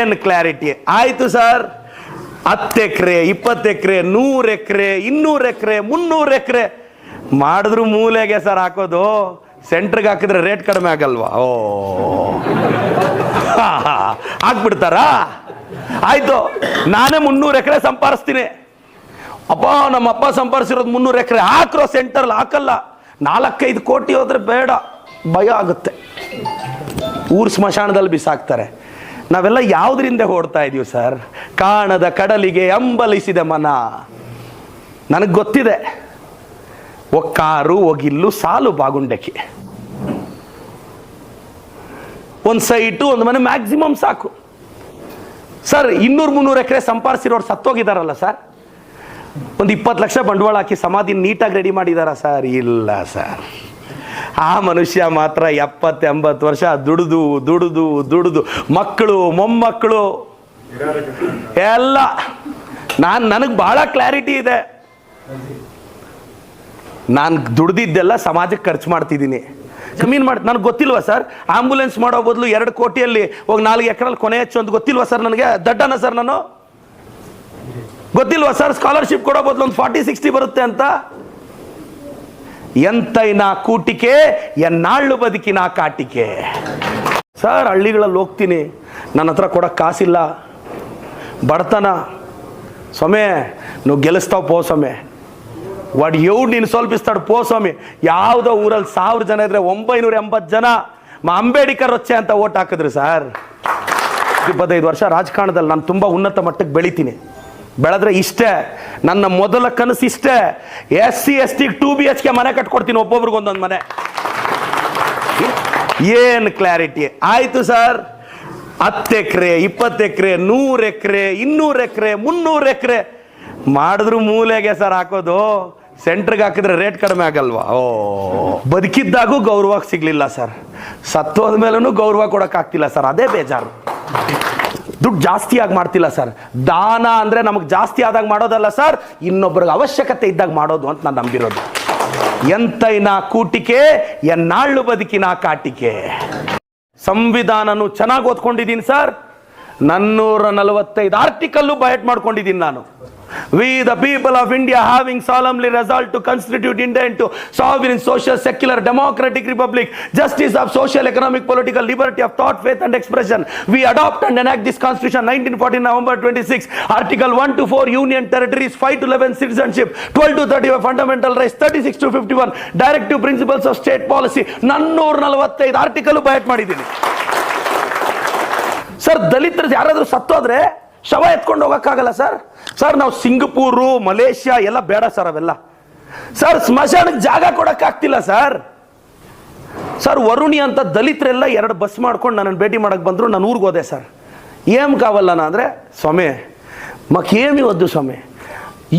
ಏನು ಕ್ಲಾರಿಟಿ ಆಯಿತು ಸರ್. 10 ಎಕರೆ 20 ಎಕರೆ 100 ಎಕರೆ 200 ಎಕರೆ 300 ಎಕರೆ ಮಾಡಿದ್ರು ಮೂಲೆಗೆ ಸರ್ ಹಾಕೋದು. ಸೆಂಟ್ರಿಗೆ ಹಾಕಿದ್ರೆ ರೇಟ್ ಕಡಿಮೆ ಆಗಲ್ವಾ? ಓ ಹಾಕ್ಬಿಡ್ತಾರಾ? ಆಯ್ತು, ನಾನೇ 300 ಎಕರೆ ಸಂಪಾದಿಸ್ತೀನಿ. ಅಪ್ಪ ನಮ್ಮಪ್ಪ ಸಂಪಾದಿಸಿರೋದು 300 ಎಕರೆ ಹಾಕ್ರೋ ಸೆಂಟರ್ಲಿ. ಹಾಕಲ್ಲ. 4-5 ಕೋಟಿ ಹೋದ್ರೆ ಬೇಡ, ಭಯ ಆಗುತ್ತೆ. ಊರು ಸ್ಮಶಾನದಲ್ಲಿ ಬಿಸಾಕ್ತಾರೆ. ನಾವೆಲ್ಲ ಯಾವುದರಿಂದ ಓಡ್ತಾ ಇದೀವಿ ಸರ್? ಕಾಣದ ಕಡಲಿಗೆ ಅಂಬಲಿಸಿದ ಮನ. ನನಗೆ ಗೊತ್ತಿದೆ, ಒಕ್ಕಾರು ಒಗಿಲ್ಲು ಸಾಲು ಬಾಗುಂಡಕ್ಕೆ, ಒಂದು ಸೈಟು ಒಂದು ಮನೆ ಮ್ಯಾಕ್ಸಿಮಮ್ ಸಾಕು ಸರ್. 200-300 ಎಕರೆ ಸಂಪಾದಿಸಿರೋರು ಸತ್ತೋಗಿದಾರಲ್ಲ ಸರ್. ಒಂದು 20 ಲಕ್ಷ ಬಂಡವಾಳ ಹಾಕಿ ಸಮಾಧಿ ನೀಟಾಗಿ ರೆಡಿ ಮಾಡಿದಾರ ಸರ್? ಇಲ್ಲ ಸರ್. ಆ ಮನುಷ್ಯ ಮಾತ್ರ 70-80 ವರ್ಷ ದುಡಿದು ದುಡಿದು ದುಡಿದು ಮಕ್ಕಳು ಮೊಮ್ಮಕ್ಕಳು ಎಲ್ಲ. ನನಗೆ ಬಹಳ ಕ್ಲಾರಿಟಿ ಇದೆ. ನಾನು ದುಡ್ದಿದ್ದೆಲ್ಲ ಸಮಾಜಕ್ಕೆ ಖರ್ಚು ಮಾಡ್ತಿದ್ದೀನಿ. ಜಮೀನು ಮಾಡಿ ನನಗೆ ಗೊತ್ತಿಲ್ವಾ ಸರ್? ಆಂಬುಲೆನ್ಸ್ ಮಾಡೋ ಬದಲು 2 ಕೋಟಿಯಲ್ಲಿ ಹೋಗಿ 4 ಎಕರೆಲ್ಲಿ ಕೊನೆ ಹೆಚ್ಚು ಅಂತ ಗೊತ್ತಿಲ್ವಾ ಸರ್? ನನಗೆ ದಡ್ಡನ ಸರ್ ನಾನು? ಗೊತ್ತಿಲ್ವಾ ಸರ್? ಸ್ಕಾಲರ್ಶಿಪ್ ಕೊಡೋ ಬದಲು ಒಂದು 40-60 ಬರುತ್ತೆ ಅಂತ. ಎಂತೈನ ಕೂಟಿಕೆ ಎನ್ನಾಳು ಬದುಕಿನ ಕಾಟಿಕೆ ಸರ್. ಹಳ್ಳಿಗಳಲ್ಲಿ ಹೋಗ್ತೀನಿ, ನನ್ನ ಹತ್ರ ಕೊಡೋಕ್ಕೆ ಕಾಸಿಲ್ಲ, ಬಡತನ. ಸ್ವಾಮಿ ನೀವು ಗೆಲ್ಲಿಸ್ತಾವ ಪೋ ಸ್ವಾಮಿ, ಒಡ್ ಎವ್ಡು ನೀನು ಸ್ವಲ್ಪಿಸ್ತಾడు ಪೋ ಸ್ವಾಮಿ. ಯಾವುದೋ ಊರಲ್ಲಿ 1000 ಜನ ಇದ್ರೆ 980 ಜನ ಅಂಬೇಡ್ಕರ್ ರೊಚ್ಚೆ ಅಂತ ಓಟ್ ಹಾಕಿದ್ರು ಸರ್. 25 ವರ್ಷ ರಾಜಕಾರಣದಲ್ಲಿ ನಾನು ತುಂಬ ಉನ್ನತ ಮಟ್ಟಕ್ಕೆ ಬೆಳಿತೀನಿ. ಬೆಳೆದ್ರೆ ಇಷ್ಟೇ, ನನ್ನ ಮೊದಲ ಕನಸು ಇಷ್ಟೇ. SC ST 2 BHK ಮನೆ ಕಟ್ಕೊಡ್ತೀನಿ, ಒಬ್ಬೊಬ್ರಿಗೆ ಒಂದೊಂದು ಮನೆ. ಏನು ಕ್ಲಾರಿಟಿ ಆಯಿತು ಸರ್. 10 ಎಕರೆ 20 ಎಕರೆ 100 ಎಕರೆ 200 ಎಕರೆ 300 ಎಕರೆ ಮಾಡಿದ್ರು ಮೂಲೆಗೆ ಸರ್ ಹಾಕೋದು. ಸೆಂಟ್ರಿಗೆ ಹಾಕಿದ್ರೆ ರೇಟ್ ಕಡಿಮೆ ಆಗಲ್ವಾ? ಓ ಬದುಕಿದ್ದಾಗೂ ಗೌರವ ಸಿಗ್ಲಿಲ್ಲ ಸರ್, ಸತ್ತೋದ ಮೇಲೂ ಗೌರವ ಕೊಡೋಕ್ಕಾಗ್ತಿಲ್ಲ ಸರ್. ಅದೇ ಬೇಜಾರು. ದುಡ್ಡು ಜಾಸ್ತಿ ಆಗಿ ಮಾಡ್ತಿಲ್ಲ ಸರ್. ದಾನ ಅಂದರೆ ನಮಗೆ ಜಾಸ್ತಿ ಆದಾಗ ಮಾಡೋದಲ್ಲ ಸರ್, ಇನ್ನೊಬ್ಬರಿಗೆ ಅವಶ್ಯಕತೆ ಇದ್ದಾಗ ಮಾಡೋದು ಅಂತ ನಾನು ನಂಬಿರೋದು. ಎಂತೈನ ಕೂಟಿಕೆ ಎನ್ನಾಳು ಬದುಕಿನ ಕಾಟಿಕೆ. ಸಂವಿಧಾನನು ಚೆನ್ನಾಗಿ ಓದ್ಕೊಂಡಿದ್ದೀನಿ ಸರ್. 445 ಆರ್ಟಿಕಲ್ಲು ಬಯಟ್ ಮಾಡ್ಕೊಂಡಿದ್ದೀನಿ ನಾನು. We the people of India having solemnly resolved to constitute India into sovereign, social, secular, democratic republic, justice of social, economic, political, liberty of thought, faith and expression. We adopt and enact this constitution 1914 November 26. Article 1 to 4 union territories, 5 to 11 citizenship, 12 to 35 fundamental rights, 36 to 51 directive principles of state policy. 445 article ಬಯಟ್ ಮಾಡಿದ್ದೀನಿ sir. ದಲಿತರು ಯಾರಾದರೂ ಸತ್ತೋದ್ರೆ ಶವ ಎತ್ಕೊಂಡು ಹೋಗೋಕ್ಕಾಗಲ್ಲ sir. Sir ನಾವು Singapore Malaysia ಎಲ್ಲ ಬೇಡ sir ಅವೆಲ್ಲ. ಸರ್ ಸ್ಮಶಾನಕ್ಕೆ ಜಾಗ ಕೊಡೋಕ್ಕಾಗ್ತಿಲ್ಲ ಸರ್. ಸರ್ ವರುಣಿ ಅಂತ ದಲಿತರೆಲ್ಲ 2 ಬಸ್ ಮಾಡ್ಕೊಂಡು ನನ್ನನ್ನು ಭೇಟಿ ಮಾಡಕ್ಕೆ ಬಂದರು. ನಾನು ಊರಿಗೆ ಹೋದೆ ಸರ್. ಏಮ್ ಕಾವಲ್ಲ ಅಂದರೆ ಸ್ವಾಮಿ మాకేమి వద్దు స్వామి,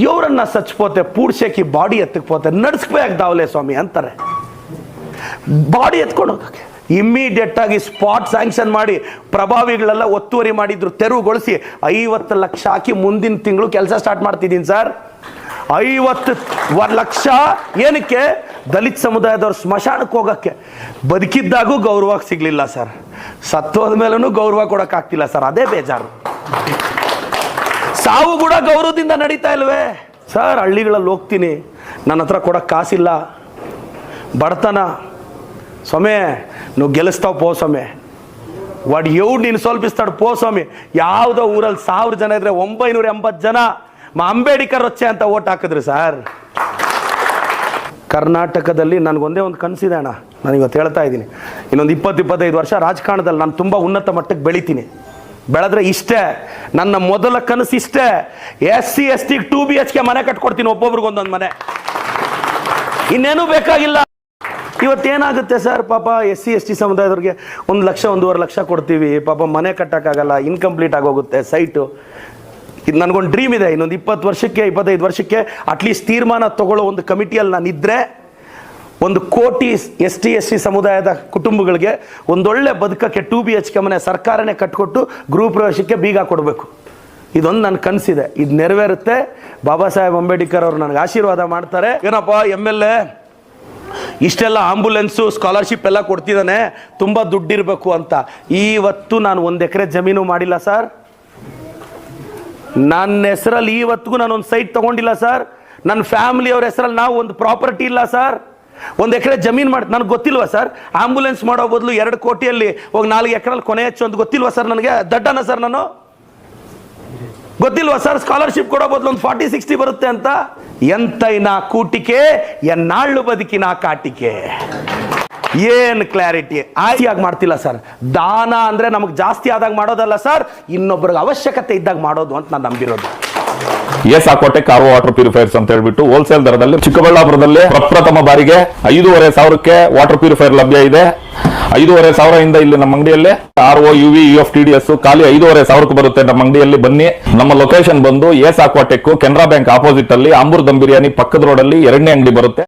ఎవరన్నా చచ్చిపోతే పూడ్చేకి బాడీ ఎత్తుకుపోతే నడుచుకుపోయాక దావలే స్వామి అంತಾರೆ. ಬಾಡಿ ಎತ್ಕೊಂಡು ಹೋಗಕ್ಕೆ ಇಮ್ಮಿಡಿಯೇಟ್ ಆಗಿ ಸ್ಪಾಟ್ ಸ್ಯಾಂಕ್ಷನ್ ಮಾಡಿ ಪ್ರಭಾವಿಗಳೆಲ್ಲ ಒತ್ತುವರಿ ಮಾಡಿದ್ರು, ತೆರವುಗೊಳಿಸಿ 50 ಲಕ್ಷ ಹಾಕಿ ಮುಂದಿನ ತಿಂಗಳು ಕೆಲಸ ಸ್ಟಾರ್ಟ್ ಮಾಡ್ತಿದ್ದೀನಿ ಸರ್. 50 ಲಕ್ಷ ಏನಕ್ಕೆ? ದಲಿತ ಸಮುದಾಯದವ್ರು ಸ್ಮಶಾನಕ್ಕೆ ಹೋಗಕ್ಕೆ. ಬದುಕಿದ್ದಾಗೂ ಗೌರವ ಸಿಗ್ಲಿಲ್ಲ ಸರ್, ಸತ್ತೋದ ಮೇಲೂ ಗೌರವ ಕೊಡೋಕ್ಕಾಗ್ತಿಲ್ಲ ಸರ್. ಅದೇ ಬೇಜಾರು. ಸಾವು ಕೂಡ ಗೌರವದಿಂದ ನಡೀತಾ ಇಲ್ವೇ ಸರ್? ಹಳ್ಳಿಗಳಲ್ಲಿ ಹೋಗ್ತೀನಿ, ನನ್ನ ಹತ್ರ ಕೊಡೋಕ್ಕೆ ಕಾಸಿಲ್ಲ, ಬಡತನ. ಸ್ವಾಮಿ ನೀವು ಗೆಲ್ಲಿಸ್ತಾವ ಪೋ ಸ್ವಾಮಿ, ಒಡ್ ಎವ್ಡು ನೀನು ಸ್ವಲ್ಪಿಸ್ತಾడు ಪೋ ಸ್ವಾಮಿ. ಯಾವುದೋ ಊರಲ್ಲಿ 1000 ಜನ ಇದ್ರೆ 980 ಜನ ಅಂಬೇಡ್ಕರ್ ರೊಚ್ಚೆ ಅಂತ ಓಟ್ ಹಾಕಿದ್ರು ಸರ್. ಕರ್ನಾಟಕದಲ್ಲಿ ನನಗೊಂದೇ ಒಂದು ಕನಸಿದೆ ಅಣ್ಣ, ನಾನು ಇವತ್ತು ಹೇಳ್ತಾ ಇದ್ದೀನಿ. ಇನ್ನೊಂದು 20-25 ವರ್ಷ ರಾಜಕಾರಣದಲ್ಲಿ ನಾನು ತುಂಬ ಉನ್ನತ ಮಟ್ಟಕ್ಕೆ ಬೆಳಿತೀನಿ. ಬೆಳೆದ್ರೆ ಇಷ್ಟೇ, ನನ್ನ ಮೊದಲ ಕನಸು ಇಷ್ಟೇ. SC ST 2 BHK ಮನೆ ಕಟ್ಕೊಡ್ತೀನಿ, ಒಬ್ಬೊಬ್ರಿಗೆ ಒಂದೊಂದು ಮನೆ. ಇನ್ನೇನು ಬೇಕಾಗಿಲ್ಲ. ಇವತ್ತೇನಾಗುತ್ತೆ ಸರ್, ಪಾಪ SC ST ಸಮುದಾಯದವ್ರಿಗೆ 1 ಲಕ್ಷ 1.5 ಲಕ್ಷ ಕೊಡ್ತೀವಿ, ಪಾಪ ಮನೆ ಕಟ್ಟೋಕ್ಕಾಗಲ್ಲ, ಇನ್ಕಂಪ್ಲೀಟ್ ಆಗೋಗುತ್ತೆ ಸೈಟು. ಇದು ನನಗೊಂದು ಡ್ರೀಮ್ ಇದೆ, ಇನ್ನೊಂದು 20 ವರ್ಷಕ್ಕೆ 25 ವರ್ಷಕ್ಕೆ ಅಟ್ಲೀಸ್ಟ್ ತೀರ್ಮಾನ ತಗೊಳ್ಳೋ ಒಂದು ಕಮಿಟಿಯಲ್ಲಿ ನಾನು ಇದ್ದರೆ 1 ಕೋಟಿ ST SC ಸಮುದಾಯದ ಕುಟುಂಬಗಳಿಗೆ ಒಂದೊಳ್ಳೆ ಬದುಕಕ್ಕೆ 2 BHK ಮನೆ ಸರ್ಕಾರನೇ ಕಟ್ಕೊಟ್ಟು ಗೃಹ ಪ್ರವೇಶಕ್ಕೆ ಬೀಗ ಕೊಡಬೇಕು. ಇದೊಂದು ನನ್ನ ಕನಸಿದೆ, ಇದು ನೆರವೇರುತ್ತೆ. ಬಾಬಾ ಸಾಹೇಬ್ ಅಂಬೇಡ್ಕರ್ ಅವರು ನನಗೆ ಆಶೀರ್ವಾದ ಮಾಡ್ತಾರೆ. ಏನಪ್ಪ MLA ಇಷ್ಟೆಲ್ಲ ಆಂಬುಲೆನ್ಸು ಸ್ಕಾಲರ್ಶಿಪ್ ಎಲ್ಲ ಕೊಡ್ತಿದ್ದಾನೆ, ತುಂಬ ದುಡ್ಡಿರಬೇಕು ಅಂತ. ಇವತ್ತು ನಾನು 1 ಎಕರೆ ಜಮೀನು ಮಾಡಿಲ್ಲ ಸರ್. ನನ್ನ ಹೆಸರಲ್ಲಿ ಇವತ್ತಿಗೂ ನಾನು ಒಂದು ಸೈಟ್ ತಗೊಂಡಿಲ್ಲ ಸರ್. ನನ್ನ ಫ್ಯಾಮಿಲಿಯವ್ರ ಹೆಸರಲ್ಲಿ ನಾವು ಒಂದು ಪ್ರಾಪರ್ಟಿ ಇಲ್ಲ ಸರ್. 1 ಎಕರೆ ಜಮೀನು ಮಾಡಿ ನನಗೆ ಗೊತ್ತಿಲ್ವಾ ಸರ್? ಆಂಬುಲೆನ್ಸ್ ಮಾಡೋ ಬದಲು 2 ಕೋಟಿಯಲ್ಲಿ ಹೋಗಿ 4 ಎಕರೆಲ್ಲಿ ಕೊನೆ ಹೆಚ್ಚು ಅಂತ ಗೊತ್ತಿಲ್ವಾ ಸರ್? ನನಗೆ ದಡ್ಡನ ಸರ್ ನಾನು? ಗೊತ್ತಿಲ್ವಾ ಸರ್? ಸ್ಕಾಲರ್ಶಿಪ್ ಕೊಡೋ ಬದಲು ಒಂದು 40-60 ಬರುತ್ತೆ ಅಂತ. ಎಂತೈನ ಕೂಟಿಕೆ ಎನ್ನಾಳು ಬದುಕಿನ ಕಾಟಿಕೆ. ಏನ್ ಕ್ಲಾರಿಟಿ ಆಗಿ ಮಾಡ್ತಿಲ್ಲ ಸರ್. ದಾನ ಅಂದ್ರೆ ನಮಗೆ ಜಾಸ್ತಿ ಆದಾಗ ಮಾಡೋದಲ್ಲ ಸರ್, ಇನ್ನೊಬ್ಬರಿಗೆ ಅವಶ್ಯಕತೆ ಇದ್ದಾಗ ಮಾಡೋದು ಅಂತ ನಾನು ನಂಬಿರೋದು. ಎಸ್ಆಕ್ವಾಟೆಕ್ ಆರ್ಒ ವಾಟರ್ ಪ್ಯೂರಿಫೈರ್ಸ್ ಅಂತ ಹೇಳ್ಬಿಟ್ಟು ಹೋಲ್ಸೇಲ್ ದರದಲ್ಲಿ ಚಿಕ್ಕಬಳ್ಳಾಪುರದಲ್ಲಿ ಪ್ರಪ್ರಥಮ ಬಾರಿಗೆ 5,500ಕ್ಕೆ ವಾಟರ್ ಪ್ಯೂರಿಫೈರ್ ಲಭ್ಯ ಇದೆ. 5,500 ಇಂದ ಇಲ್ಲಿ ನಮ್ಮ ಅಂಗಡಿಯಲ್ಲಿ ಆರ್ಒ UV UF TDS ಖಾಲಿ 5,500ಕ್ಕೆ ಬರುತ್ತೆ. ನಮ್ಮ ಅಂಗಡಿಯಲ್ಲಿ ಬನ್ನಿ. ನಮ್ಮ ಲೊಕೇಶನ್ ಬಂದು ಎಸ್ಆಕ್ವಾಟೆಕ್ ಕೆನರಾ ಬ್ಯಾಂಕ್ ಆಪೋಸಿಟ್ ಅಲ್ಲಿ ಆಂಬೂರ್ ದಮ್ ಬಿರಿಯಾನಿ ಪಕ್ಕದ ರೋಡ್ ಅಲ್ಲಿ 2ನೇ ಅಂಗಡಿ ಬರುತ್ತೆ.